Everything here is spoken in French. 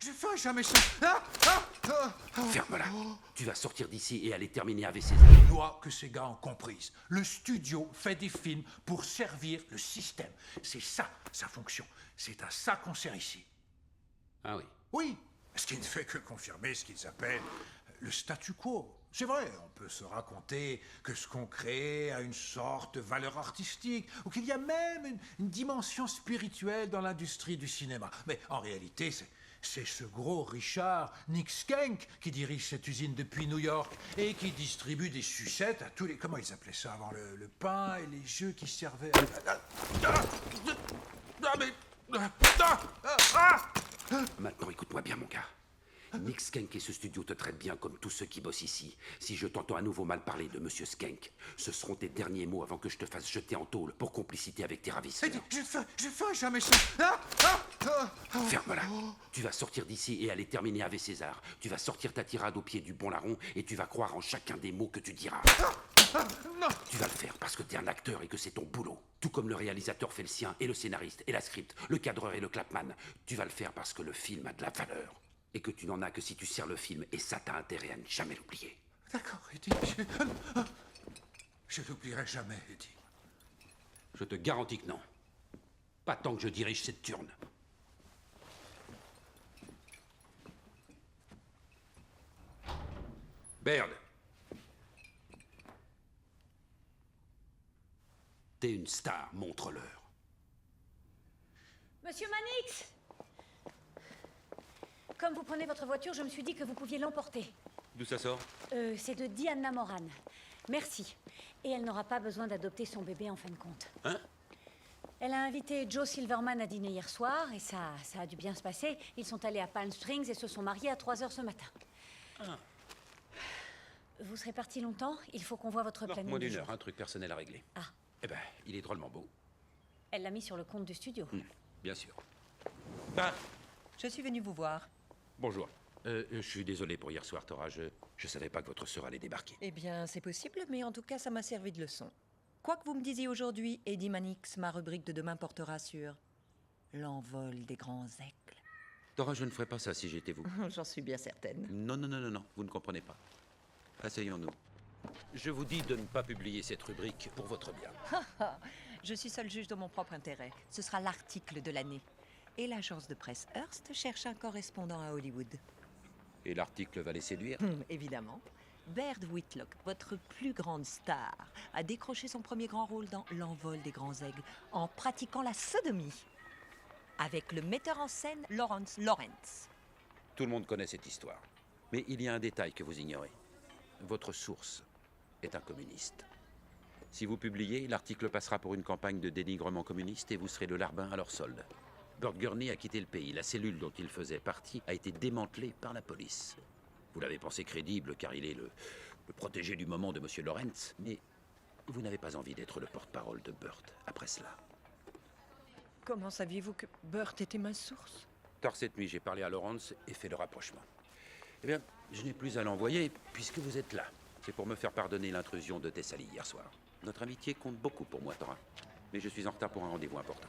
je ferai jamais ça. Ferme-la. Tu vas sortir d'ici et aller terminer avec ces... Je dois que ces gars ont comprise. Le studio fait des films pour servir le système. C'est ça, sa fonction. C'est à ça qu'on sert ici. Ah oui. Oui, ce qui ne fait que confirmer ce qu'ils appellent le statu quo. C'est vrai, on peut se raconter que ce qu'on crée a une sorte de valeur artistique, ou qu'il y a même une dimension spirituelle dans l'industrie du cinéma. Mais en réalité, c'est ce gros Richard, Nick Skank, qui dirige cette usine depuis New York et qui distribue des sucettes à tous les... Comment ils appelaient ça avant le pain et les jeux qui servaient... Maintenant, écoute-moi bien, mon gars. Nick Skank et ce studio te traitent bien comme tous ceux qui bossent ici. Si je t'entends à nouveau mal parler de Monsieur Skank, ce seront tes derniers mots avant que je te fasse jeter en tôle pour complicité avec tes ravisseurs. Je ferai jamais ça. Ferme-la. Tu vas sortir d'ici et aller terminer avec César. Tu vas sortir ta tirade au pied du bon larron et tu vas croire en chacun des mots que tu diras. Non. Tu vas le faire parce que t'es un acteur et que c'est ton boulot. Tout comme le réalisateur fait le sien, et le scénariste, et la script, le cadreur et le clapman. Tu vas le faire parce que le film a de la valeur. Et que tu n'en as que si tu sers le film, et ça t'as intérêt à ne jamais l'oublier. D'accord, Eddie. Je l'oublierai jamais, Eddie. Je te garantis que non. Pas tant que je dirige cette turne. Baird. T'es une star, montre-leur. Monsieur Mannix! Comme vous prenez votre voiture, je me suis dit que vous pouviez l'emporter. D'où ça sort? C'est de Diana Moran. Merci. Et elle n'aura pas besoin d'adopter son bébé en fin de compte. Hein? Elle a invité Joe Silverman à dîner hier soir et ça a dû bien se passer. Ils sont allés à Palm Springs et se sont mariés à 3 heures ce matin. Ah. Vous serez parti longtemps? Il faut qu'on voie votre planning. Moins du d'une jour. heure, un truc personnel à régler. Ah. Eh ben, il est drôlement beau. Elle l'a mis sur le compte du studio. Bien sûr. Ah, Je suis venue vous voir. bonjour. Je suis désolé pour hier soir, Tora. Je savais pas que votre sœur allait débarquer. Eh bien, c'est possible, mais en tout cas, ça m'a servi de leçon. Quoi que vous me disiez aujourd'hui, Eddie Mannix, ma rubrique de demain portera sur l'envol des grands aigles. Tora, je ne ferais pas ça si j'étais vous. J'en suis bien certaine. Non, non, non, non, non, vous ne comprenez pas. Asseyons-nous. Je vous dis de ne pas publier cette rubrique pour votre bien. Je suis seul juge de mon propre intérêt. Ce sera l'article de l'année. Et l'agence de presse Hearst cherche un correspondant à Hollywood. Et l'article va les séduire? Évidemment. Baird Whitlock, votre plus grande star, a décroché son premier grand rôle dans L'envol des grands aigles en pratiquant la sodomie avec le metteur en scène Lawrence Lawrence. Tout le monde connaît cette histoire. Mais il y a un détail que vous ignorez. Votre source est un communiste. Si vous publiez, l'article passera pour une campagne de dénigrement communiste et vous serez le larbin à leur solde. Burt Gurney a quitté le pays. La cellule dont il faisait partie a été démantelée par la police. Vous l'avez pensé crédible car il est le protégé du moment de M. Lawrence. Mais vous n'avez pas envie d'être le porte-parole de Burt après cela. Comment saviez-vous que Burt était ma source? Tard cette nuit, j'ai parlé à Lawrence et fait le rapprochement. Eh bien, je n'ai plus à l'envoyer puisque vous êtes là. C'est pour me faire pardonner l'intrusion de Thessalie hier soir. Notre amitié compte beaucoup pour moi, Tora. Mais je suis en retard pour un rendez-vous important.